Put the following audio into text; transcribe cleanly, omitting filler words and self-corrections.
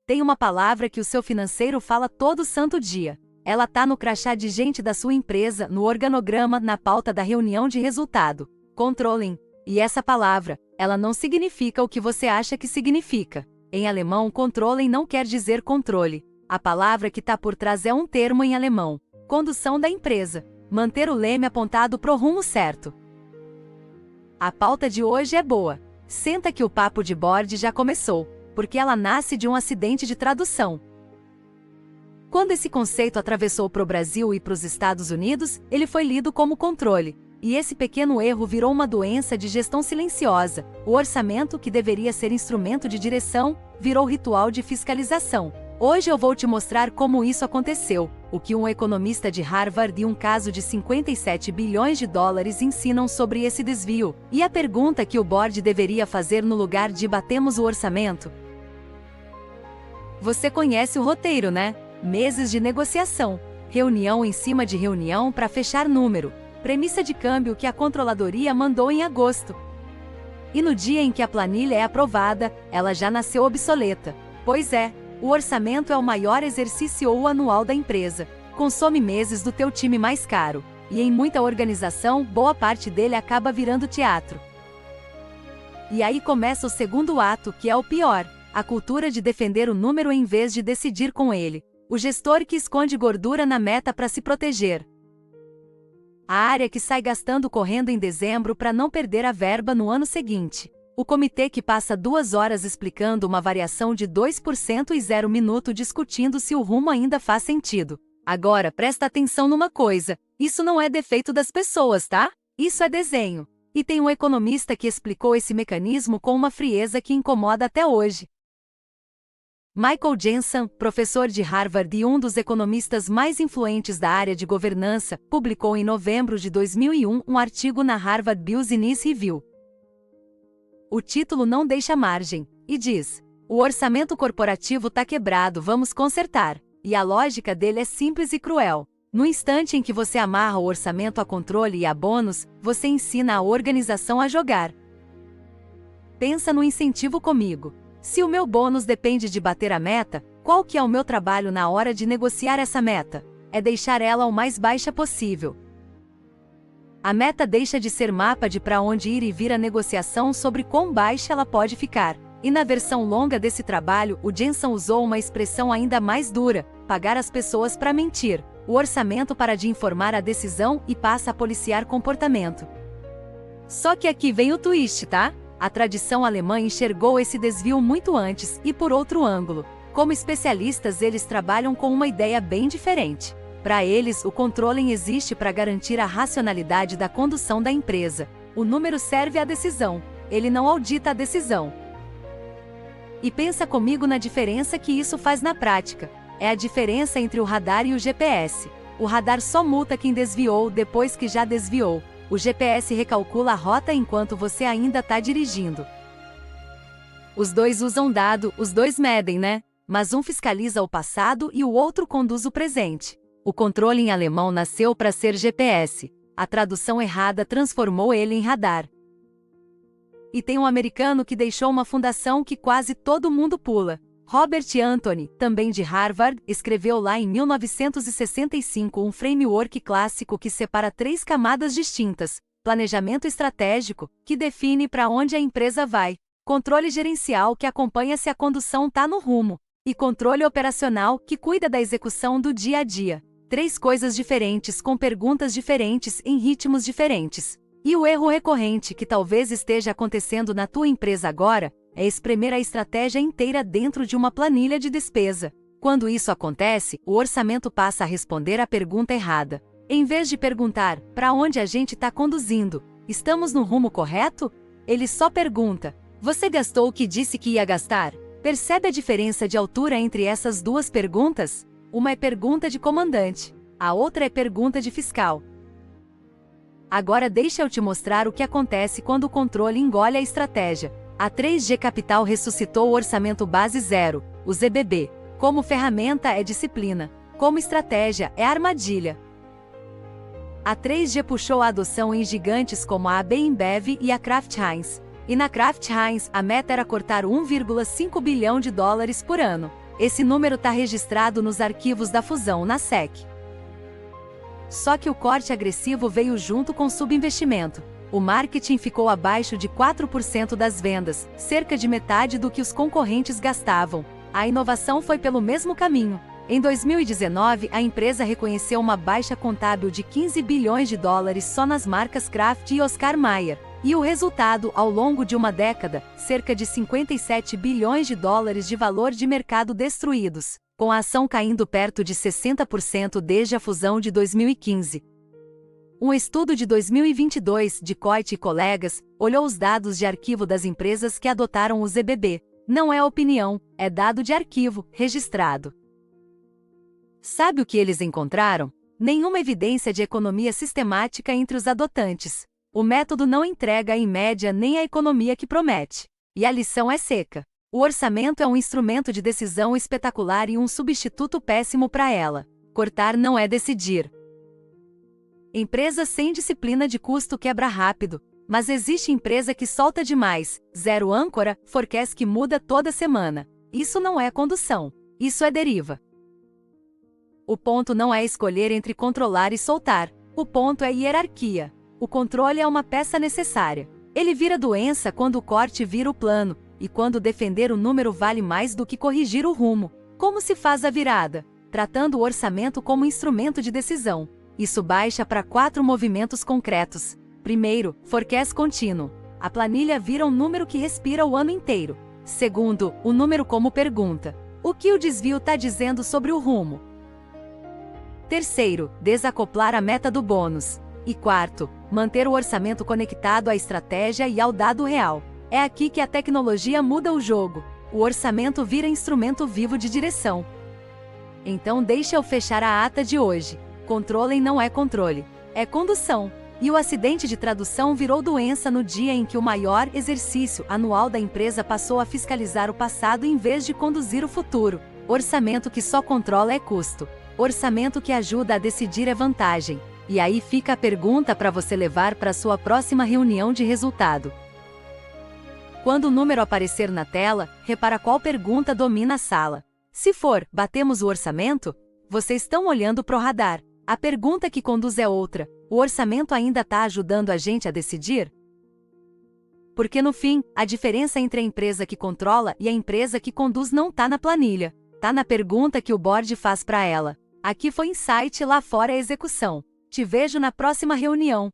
Tem uma palavra que o seu financeiro fala todo santo dia. Ela tá no crachá de gente da sua empresa, no organograma, na pauta da reunião de resultado. Controlling. E essa palavra, ela não significa o que você acha que significa. Em alemão, controlling não quer dizer controle. A palavra que tá por trás é um termo em alemão. Condução da empresa. Manter o leme apontado pro rumo certo. A pauta de hoje é boa. Senta que o papo de board já começou, porque ela nasce de um acidente de tradução. Quando esse conceito atravessou para o Brasil e para os Estados Unidos, ele foi lido como controle. E esse pequeno erro virou uma doença de gestão silenciosa. O orçamento, que deveria ser instrumento de direção, virou ritual de fiscalização. Hoje eu vou te mostrar como isso aconteceu, o que um economista de Harvard e um caso de 57 bilhões de dólares ensinam sobre esse desvio, e a pergunta que o board deveria fazer no lugar de batemos o orçamento. Você conhece o roteiro, né? Meses de negociação, reunião em cima de reunião para fechar número, premissa de câmbio que a controladoria mandou em agosto. E no dia em que a planilha é aprovada, ela já nasceu obsoleta. Pois é, o orçamento é o maior exercício anual da empresa. Consome meses do teu time mais caro. E em muita organização, boa parte dele acaba virando teatro. E aí começa o segundo ato, que é o pior. A cultura de defender o número em vez de decidir com ele. O gestor que esconde gordura na meta para se proteger. A área que sai gastando correndo em dezembro para não perder a verba no ano seguinte. O comitê que passa 2 horas explicando uma variação de 2% e 0 minuto discutindo se o rumo ainda faz sentido. Agora, presta atenção numa coisa. Isso não é defeito das pessoas, tá? Isso é desenho. E tem um economista que explicou esse mecanismo com uma frieza que incomoda até hoje. Michael Jensen, professor de Harvard e um dos economistas mais influentes da área de governança, publicou em novembro de 2001 um artigo na Harvard Business Review. O título não deixa margem, e diz: o orçamento corporativo tá quebrado, vamos consertar. E a lógica dele é simples e cruel. No instante em que você amarra o orçamento a controle e a bônus, você ensina a organização a jogar. Pensa no incentivo comigo. Se o meu bônus depende de bater a meta, qual que é o meu trabalho na hora de negociar essa meta? É deixar ela o mais baixa possível. A meta deixa de ser mapa de para onde ir e vira negociação sobre quão baixa ela pode ficar. E na versão longa desse trabalho, o Jensen usou uma expressão ainda mais dura: pagar as pessoas para mentir. O orçamento para de informar a decisão e passa a policiar comportamento. Só que aqui vem o twist, tá? A tradição alemã enxergou esse desvio muito antes e por outro ângulo. Como especialistas, eles trabalham com uma ideia bem diferente. Para eles, o controlling existe para garantir a racionalidade da condução da empresa. O número serve à decisão, ele não audita a decisão. E pensa comigo na diferença que isso faz na prática. É a diferença entre o radar e o GPS. O radar só multa quem desviou depois que já desviou. O GPS recalcula a rota enquanto você ainda está dirigindo. Os dois usam dado, os dois medem, né? Mas um fiscaliza o passado e o outro conduz o presente. O controle em alemão nasceu para ser GPS. A tradução errada transformou ele em radar. E tem um americano que deixou uma fundação que quase todo mundo pula. Robert Anthony, também de Harvard, escreveu lá em 1965 um framework clássico que separa 3 camadas distintas: planejamento estratégico, que define para onde a empresa vai, controle gerencial, que acompanha se a condução está no rumo, e controle operacional, que cuida da execução do dia a dia. 3 coisas diferentes com perguntas diferentes em ritmos diferentes. E o erro recorrente que talvez esteja acontecendo na tua empresa agora é espremer a estratégia inteira dentro de uma planilha de despesa. Quando isso acontece, o orçamento passa a responder a pergunta errada. Em vez de perguntar, para onde a gente está conduzindo? Estamos no rumo correto? Ele só pergunta, você gastou o que disse que ia gastar? Percebe a diferença de altura entre essas duas perguntas? Uma é pergunta de comandante, a outra é pergunta de fiscal. Agora deixa eu te mostrar o que acontece quando o controle engole a estratégia. A 3G Capital ressuscitou o Orçamento Base Zero, o ZBB. Como ferramenta é disciplina, como estratégia é armadilha. A 3G puxou a adoção em gigantes como a AB InBev e a Kraft Heinz. E na Kraft Heinz, a meta era cortar $1,5 bilhão por ano. Esse número está registrado nos arquivos da fusão na SEC. Só que o corte agressivo veio junto com subinvestimento. O marketing ficou abaixo de 4% das vendas, cerca de metade do que os concorrentes gastavam. A inovação foi pelo mesmo caminho. Em 2019, a empresa reconheceu uma baixa contábil de 15 bilhões de dólares só nas marcas Kraft e Oscar Mayer. E o resultado, ao longo de uma década, cerca de 57 bilhões de dólares de valor de mercado destruídos, com a ação caindo perto de 60% desde a fusão de 2015. Um estudo de 2022 de Coit e colegas olhou os dados de arquivo das empresas que adotaram o ZBB. Não é opinião, é dado de arquivo, registrado. Sabe o que eles encontraram? Nenhuma evidência de economia sistemática entre os adotantes. O método não entrega, em média, nem a economia que promete. E a lição é seca. O orçamento é um instrumento de decisão espetacular e um substituto péssimo para ela. Cortar não é decidir. Empresa sem disciplina de custo quebra rápido. Mas existe empresa que solta demais. Zero âncora, forecast que muda toda semana. Isso não é condução. Isso é deriva. O ponto não é escolher entre controlar e soltar. O ponto é hierarquia. O controle é uma peça necessária. Ele vira doença quando o corte vira o plano, e quando defender o número vale mais do que corrigir o rumo. Como se faz a virada? Tratando o orçamento como instrumento de decisão. Isso baixa para 4 movimentos concretos. Primeiro, forecast contínuo. A planilha vira um número que respira o ano inteiro. Segundo, o número como pergunta. O que o desvio está dizendo sobre o rumo? Terceiro, desacoplar a meta do bônus. E quarto, manter o orçamento conectado à estratégia e ao dado real. É aqui que a tecnologia muda o jogo. O orçamento vira instrumento vivo de direção. Então deixa eu fechar a ata de hoje. Controle não é controle, é condução. E o acidente de tradução virou doença no dia em que o maior exercício anual da empresa passou a fiscalizar o passado em vez de conduzir o futuro. Orçamento que só controla é custo. Orçamento que ajuda a decidir é vantagem. E aí fica a pergunta para você levar para sua próxima reunião de resultado. Quando o número aparecer na tela, repara qual pergunta domina a sala. Se for, batemos o orçamento? Vocês estão olhando pro radar. A pergunta que conduz é outra. O orçamento ainda está ajudando a gente a decidir? Porque no fim, a diferença entre a empresa que controla e a empresa que conduz não está na planilha. Está na pergunta que o board faz para ela. Aqui foi insight, lá fora é execução. Te vejo na próxima reunião.